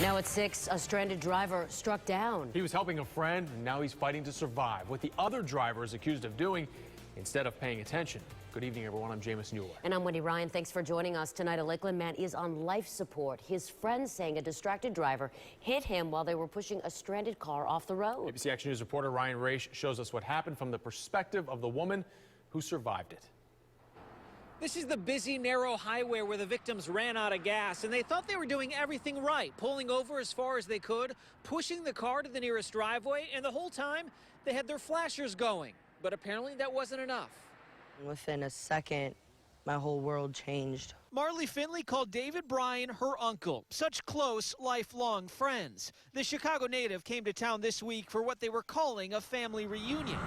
Now at 6, a stranded driver struck down. He was helping a friend, and now he's fighting to survive. What the other driver is accused of doing instead of paying attention. Good evening, everyone. I'm Jameis Mueller. And I'm Wendy Ryan. Thanks for joining us tonight. A Lakeland man is on life support. His friends saying a distracted driver hit him while they were pushing a stranded car off the road. ABC Action News reporter Ryan Raish shows us what happened from the perspective of the woman who survived it. This is the busy, narrow highway where the victims ran out of gas, and they thought they were doing everything right, pulling over as far as they could, pushing the car to the nearest driveway, and the whole time they had their flashers going. But apparently that wasn't enough. Within a second, my whole world changed. Marley Finley called David Bryan her uncle, such close, lifelong friends. The Chicago native came to town this week for what they were calling a family reunion.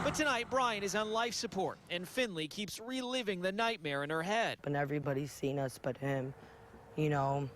But tonight, Bryan is on life support, and Finley keeps reliving the nightmare in her head. And everybody's seen us but him, you know,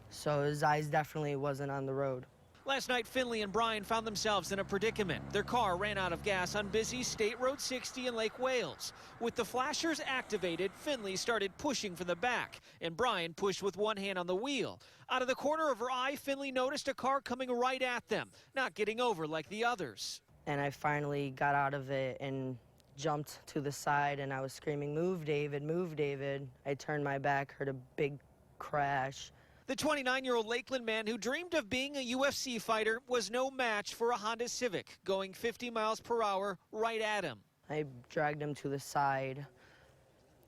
so his eyes definitely wasn't on the road. Last night, Finley and Bryan found themselves in a predicament. Their car ran out of gas on busy State Road 60 in Lake Wales. With the flashers activated, Finley started pushing from the back, and Bryan pushed with one hand on the wheel. Out of the corner of her eye, Finley noticed a car coming right at them, not getting over like the others. And I finally got out of it and jumped to the side, and I was screaming, "Move, David, move, David." I turned my back, heard a big crash. The 29-year-old Lakeland man who dreamed of being a UFC fighter was no match for a Honda Civic, going 50 miles per hour right at him. I dragged him to the side,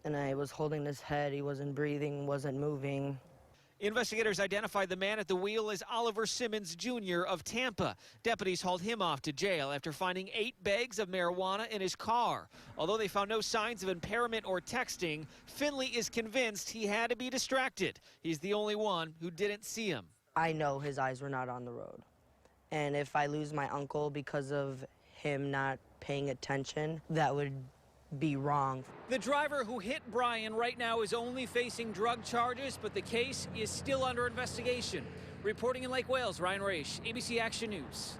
and I was holding his head. He wasn't breathing, wasn't moving. Investigators identified the man at the wheel as Oliver Simmons Jr. of Tampa. Deputies hauled him off to jail after finding 8 bags of marijuana in his car. Although they found no signs of impairment or texting, Finley is convinced he had to be distracted. He's the only one who didn't see him. I know his eyes were not on the road. And if I lose my uncle because of him not paying attention, that would be wrong. The driver who hit Bryan right now is only facing drug charges, but the case is still under investigation. Reporting in Lake Wales, Ryan Raish, ABC Action News.